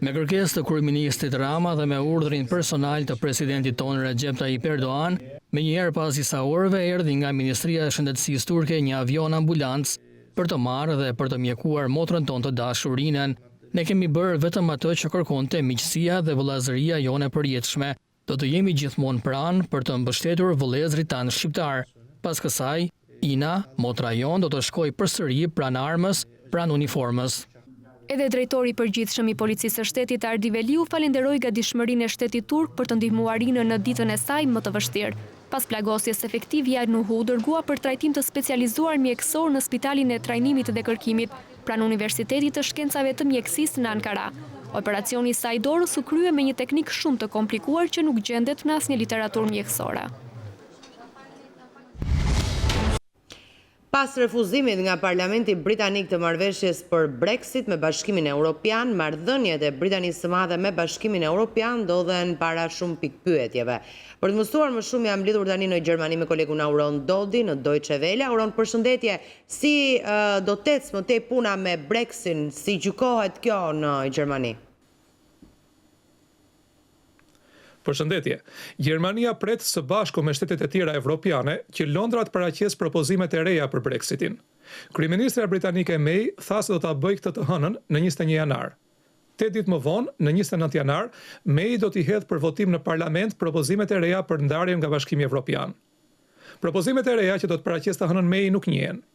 Speaker 6: Me kërkesë të kryeministrit Rama dhe me urdhrin personal të presidentit tonë Recep Tayyip Erdogan, me njëherë pas disa orëve erdhi nga Ministria e Shëndetësisë turke një avion ambulancë për të marrë dhe për të mjekuar motrën tonë të dashur Inen. Ne kemi bërë vetëm atë që kërkonte miqësia dhe vëllazëria jone përjetshme. Do të jemi gjithmonë pranë për të mbështetur vëllezërit tanë shqiptar. Pas kësaj, Ina, motra jon, do të shkojë përsëri pranë armës, pranë uniformës.
Speaker 10: Edhe drejtori i përgjithshëm i policisë së shtetit Ardi Veliu falenderoi gatishmërinë e shtetit turk për të ndihmuar Inën në ditën e saj më të vështirë. Pas plagosjes efektiv, Nuhu u dërgua për trajtim të specializuar mjekësor në Spitalin e Trajnimit dhe Kërkimit, pranë Universitetit të Shkencave të Mjekësisë në Ankara. Operacioni i saj dorës u krye me një teknik shumë të komplikuar që nuk gjendet në asnjë literaturë mjekësore.
Speaker 1: Pas refuzimit nga Parlamenti Britanik të marrëveshjes për Brexit me Bashkimin Evropian, marrëdhëniet e Britanisë së Madhe me Bashkimin Evropian ndodhen para shumë pikpyetjeve. Për të mësuar më shumë jam lidhur tani në Gjermani me kolegun Auron Dodi në Deutsche Welle. Auron, përshëndetje. Si do të ecë më tej puna me Brexit, si gjykohet kjo në Gjermani?
Speaker 7: Përshëndetje. Gjermania pret së bashku me shtetet e tjera evropiane që Londra të paraqes propozimet e reja për Brexitin. Kryeministra britanike May tha se do ta bëjë këtë të hënën në 21 janar. 8 ditë më vonë, në 29 janar, May do t'i hedhë për votim në parlament propozimet e reja për ndarjen nga Bashkimi Evropian. Propozimet e reja që do të paraqes të hënën May nuk njihen.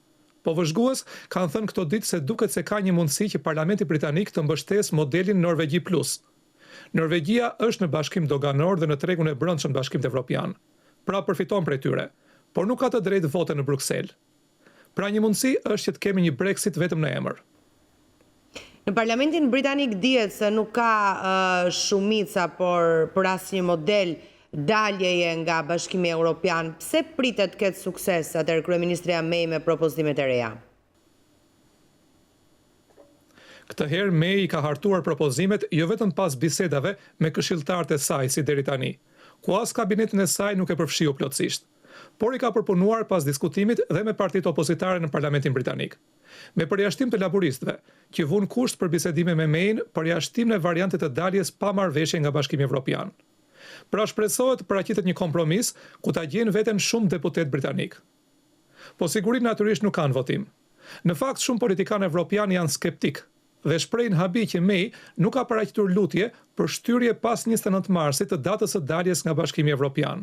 Speaker 7: Po vëzhgues kanë thënë këto ditë se duket se ka një mundësi që Parlamenti Britanik të mbështesë modelin Norvegji Plus. Norvegjia është në bashkim doganor dhe në tregun e brendshëm Bashkimit Evropian. Pra përfiton prej tyre, por nuk ka të drejtë vote në Bruksel. Pra një mundësi është që të kemi një Brexit vetëm në emër.
Speaker 1: Në Parlamentin Britanik dihet se nuk ka shumica për asnjë model daljeje nga Bashkimi Evropian. Pse pritet të ketë sukses atëherë kryeministria May me propozimet e reja?
Speaker 7: Këtë herë May ka hartuar propozimet jo vetëm pas bisedave me këshilltarët e saj si deri tani, ku as kabinetin e saj nuk e përfshiu plotësisht, por i ka përpunuar pas diskutimit dhe me partitë opozitare në Parlamentin Britanik. Me përjashtim të laboristëve, që vun kusht për bisedime me May-n, përjashtim në variantet të daljes pa marrëveshje nga Bashkimi Evropian. Pra shpresohet paraqitet një kompromis ku ta gjejnë veten shumë deputet britanik. Po sigurisht natyrisht nuk kanë votim. Në fakt shumë politikanë evropianë janë skeptik dhe shprehin habi që May nuk ka paraqitur lutje për shtyrje pas 29 marsit të datës së daljes nga Bashkimi Evropian.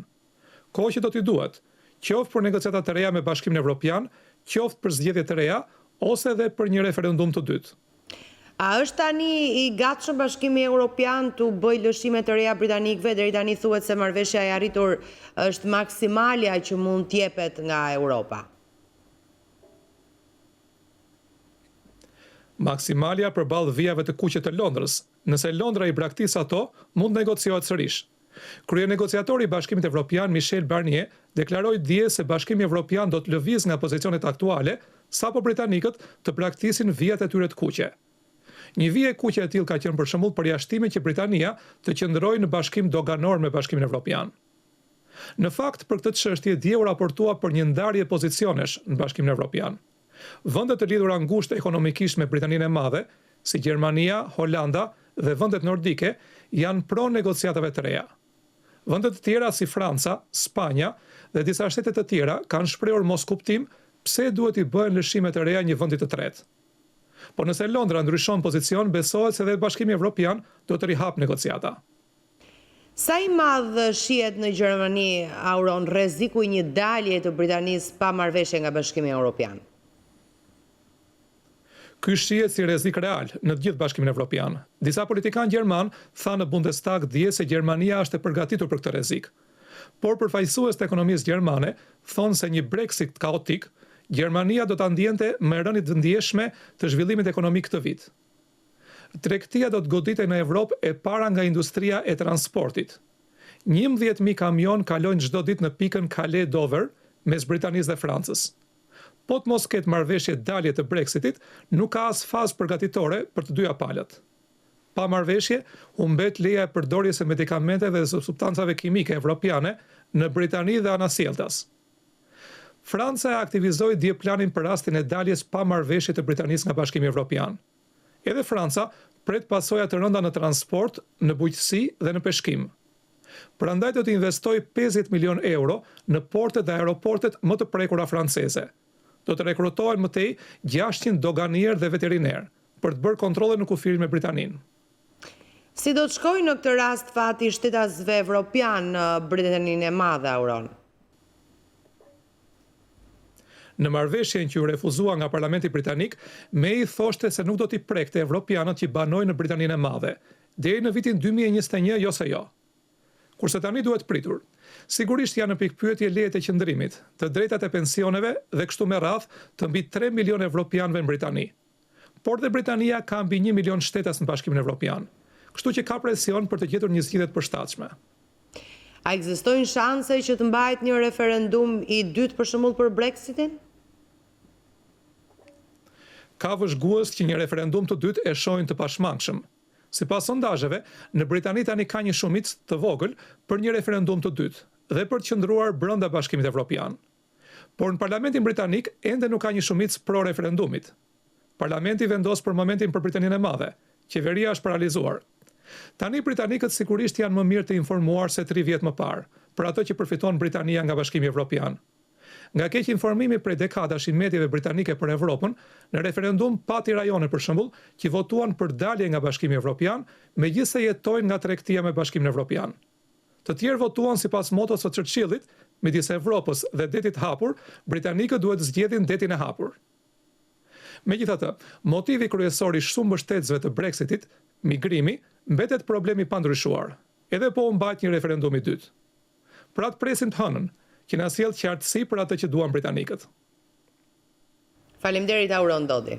Speaker 7: Kohë që do t'i duhet, qoftë për negociata të reja me Bashkimin Evropian, qoftë për zgjedhje të reja, ose edhe për një referendum të dytë.
Speaker 1: A është tani i gatshëm Bashkimi Evropian të bëjë lëshime të reja britanikëve? Deri tani thuhet se marrëveshja e arritur është maksimalja që mund t'jepet nga Europa.
Speaker 7: Maksimalja përballë vijave të kuqe të Londrës. Nëse Londra i braktis ato, mund negociohet sërish. Kryenegociatori i Bashkimit Evropian Michel Barnier deklaroi dje se Bashkimi Evropian do të lëvizë nga pozicionet aktuale sapo britanikët të braktisin vijat e tyre të kuqe. Një vije e kuqe e tillë ka qenë për shembull përjashtimi që Britania të qëndrojë në bashkim doganor me Bashkimin Evropian. Në fakt, për këtë çështje dje u raportua për një ndarje pozicionesh në Bashkimin Evropian. Vendet të lidhura ngushtë ekonomikisht me Britaninë e Madhe, si Gjermania, Holanda dhe vendet nordike janë pro negociatave të reja. Vendet të tjera si Franca, Spanja dhe disa shtete të tjera kanë shprehur mos kuptim pse duhet i bëhen lëshime të reja një vendi të tretë. Por nëse Londra ndryshon pozicion, besohet se dhe Bashkimi Evropian do të rihap negociata.
Speaker 1: Sa i madh shihet në Gjermani, Auron, rreziku i një dalje të Britanisë pa marrëveshje nga Bashkimi Evropian?
Speaker 7: Ky shihet si rrezik real në të gjithë Bashkimin Evropian. Disa politikanë gjerman thanë në Bundestag dje se Gjermania është e përgatitur për këtë rrezik. Por përfaqësues të ekonomisë gjermane thonë se një Brexit kaotik, Gjermania do ta ndjente me rënje të ndjeshme të zhvillimit ekonomik këtë vit. Tregtia do të goditej në Evropë e para nga industria e transportit. 11.000 kamion kalojnë çdo ditë në pikën Calais-Dover mes Britanisë dhe Francës. Po të mos ketë marrëveshje dalje të Brexitit, nuk ka as fazë përgatitore për të dyja palët. Pa marrëveshje, humbet leja e përdorjes së medikamenteve dhe substancave kimike evropiane në Britani dhe anasjelltas. Franca e aktivizoi dje planin për rastin e daljes pa marrëveshje të Britanisë nga Bashkimi Evropian. Edhe Franca pret pasoja të rënda në transport, në bujqësi dhe në peshkim. Prandaj do të investoj 50 milion euro në portet dhe aeroportet më të prekura franceze. Do të rekrutohen mëtej 600 doganier dhe veteriner për të bërë kontrolle në kufirin me Britaninë.
Speaker 1: Si do të shkojë në këtë rast fati shtetasve evropian në Britaninë e Madhe, Auron?
Speaker 7: Në marrëveshjen që u refuzua nga Parlamenti Britanik, May thoshte se nuk do t'i prekte evropianët që banojnë në Britaninë e Madhe, deri në vitin 2021 jo se jo. Kurse tani duhet pritur. Sigurisht janë në pikpyetje lejet e qëndrimit, të drejtat e pensioneve dhe kështu me radhë të mbi 3 milion evropianëve në Britani. Por dhe Britania ka mbi 1 milion shtetas në Bashkimin Evropian, kështu që ka presion për të gjetur një zgjidhje të përshtatshme.
Speaker 1: A ekzistojnë shanse që të mbahet një referendum i dytë për shembull për Brexitin?
Speaker 7: Ka vëzhgues që një referendum të dytë e shohin të pashmangshëm. Sipas sondazheve, në Britani tani ka një shumicë të vogël për një referendum të dytë dhe për të qëndruar brenda Bashkimit Evropian. Por në Parlamentin Britanik ende nuk ka një shumicë pro referendumit. Parlamenti vendos për momentin për Britaninë e Madhe. Qeveria është paralizuar. Tani britanikët sigurisht janë më mirë të informuar se 3 vjet më parë, për atë që përfiton Britania nga Bashkimi Evropian. Nga keq informimi prej dekadash i mediave britanike për Evropën, në referendum pati rajone për shembull që votuan për dalje nga Bashkimi Evropian, megjithëse jetojnë nga tregtia me Bashkimin Evropian. Të tjerë votuan sipas motos së Churchillit, midis Evropës dhe detit hapur, britanikët duhet zgjedhin detin e hapur. Megjithatë, motivi kryesor i shumë mbështetësve të Brexitit, migrimi, mbetet problemi pa ndryshuar, edhe po u mbajt një referendum i dytë. Pra të presim të hënën, që na sjell qartësi për atë që duan britanikët.
Speaker 1: Faleminderit Auron Dodi.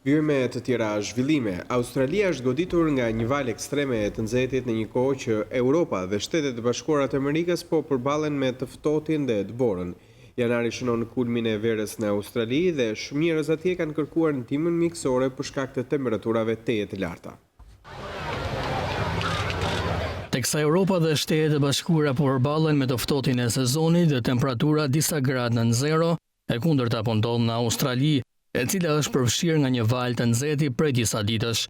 Speaker 2: Vijmë të tjera zhvillime. Australia është goditur nga një valë ekstreme të nxehtit në një kohë që Europa dhe Shtetet e Bashkuara të Amerikës po përballen me të ftohtin dhe të borën. Janari shënon kulmin e verës në Australi dhe shumë njerëz atje kanë kërkuar ndihmën mjekësore për shkak të temperaturave teje të larta.
Speaker 6: Teksa Europa dhe Shtetet e Bashkuara po përballen me të ftohtin e sezonit dhe temperatura disa gradë nën zero, e kundërta po ndodh në Australi, e cila është përfshirë nga një valë të nxehti prej disa ditësh.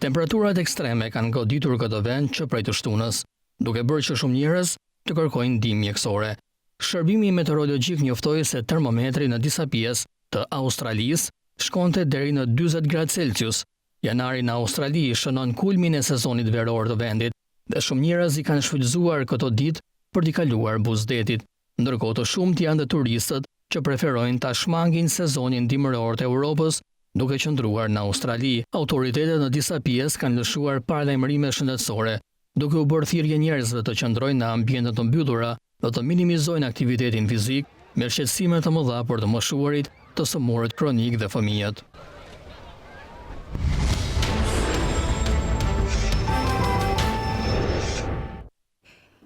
Speaker 6: Temperaturat ekstreme kanë goditur këtë vend që prej të shtunës, duke bërë që shumë njerëz të kërkojnë ndihmë mjekësore. Shërbimi meteorologjik njoftoi se termometri në disa pjesë të Australisë shkonte deri në 40 gradë Celsius. Janari në Australi shënon kulmin e sezonit veror të vendit dhe shumë njerëz i kanë shfrytzuar këto ditë për t'i kaluar buzdetit, ndërkohë të shumt janë dhe turistët që preferojnë ta shmangin sezonin dimëror të Europës duke qëndruar në Australi. Autoritetet në disa pjesë kanë lëshuar paralajmërime shëndetësore, duke u bërë thirrje njerëzve të qëndrojnë në ambiente të mbyllura dhe të minimizojnë aktivitetin fizik me shqetësime të mëdha për të moshuarit, të sëmurët kronik dhe fëmijët.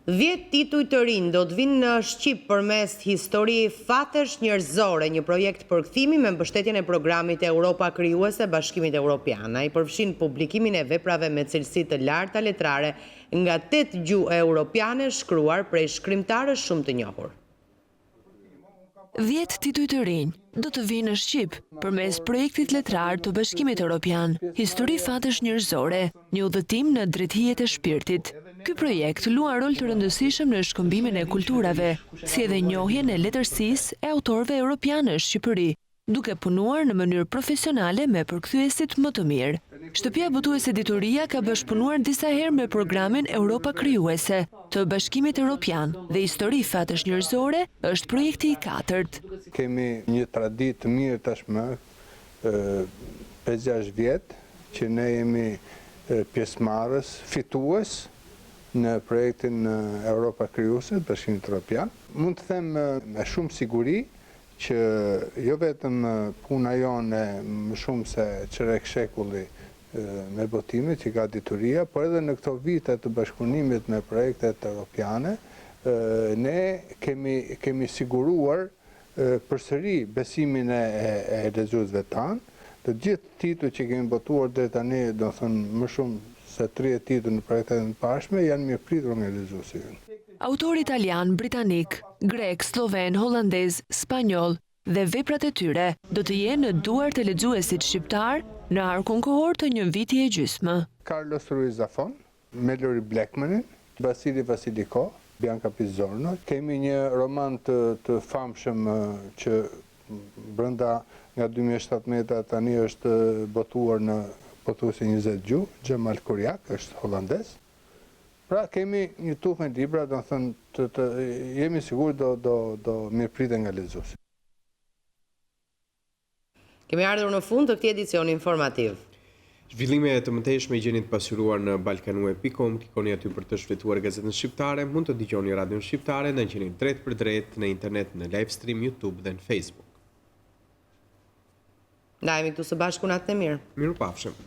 Speaker 1: Dhjetë tituj të rinj do të vinë në Shqip përmes histori fatesh njerëzore, një projekt përkthimi me mbështetjen e programit Europa Krijuese Bashkimit Evropian. Ai përfshin publikimin e veprave me cilësi të larta letrare nga 8 gjuhë europiane shkruar prej shkrimtarësh shumë të njohur.
Speaker 5: 10 tituj të rinj do të vinë në Shqip përmes projektit letrar të Bashkimit Evropian, Histori fatesh njerëzore, një udhëtim në drejtëhijet e shpirtit. Ky projekt luan rol të rëndësishëm në shkëmbimin e kulturave, si edhe njohjen e letërsisë e autorëve europianë në Shqipëri, duke punuar në mënyrë profesionale me përkthyesit më të mirë. Shtëpia botuese Editoria ka bashkëpunuar disa herë me programin Europa Krijuese të Bashkimit Evropian dhe Histori fatesh njerëzore është projekti i 4.
Speaker 8: Kemi një traditë të mirë tashmë, 5-6 vjet, që ne jemi pjesëmarrës, fitues në projektin Europa Krijuese të Bashkimit Evropian. Mund të them me shumë siguri që jo vetëm puna jonë më shumë se çerek shekulli me botimet që ka editoria, por edhe në këto vite të bashkëpunimit me projektet europiane, ne kemi siguruar përsëri besimin e lexuesve tanë. Të gjithë titujt që kemi botuar deri tani, do të thënë më shumë se 30 tituj në projektet e mëparshme, janë mirëpritur nga lexuesit.
Speaker 5: Autor italian, britanik, grek, sloven, holandez, spanjoll dhe veprat e tyre do të jenë në duart e lexuesit shqiptar në arkun kohor të një viti e gjysmë.
Speaker 8: Carlos Ruiz Zafon, Mallory Blackmanin, Vasili Vasiliko, Bianca Pizzorno. Kemi një roman të famshëm që brenda nga 2017 tani është botuar në pothuajse 20 gjuhë, Xhemal Kurjak, është holandez. Pra kemi një tufë me libra, do të thënë, jemi sigur do mirëpriten nga lexuesi.
Speaker 1: Kemi ardhur në fund të këtij edicioni informativ.
Speaker 2: Zhvillime të mëtejshme i gjeni të pasuruar në balkanue.com, klikoni aty për të shfletuar gazetën shqiptare, mund të dëgjoni radion shqiptare, na gjeni drejt për drejt në internet, në live stream, YouTube dhe në Facebook.
Speaker 1: Ndajemi këtu së bashku, natën e mirë.
Speaker 2: Mirupafshim.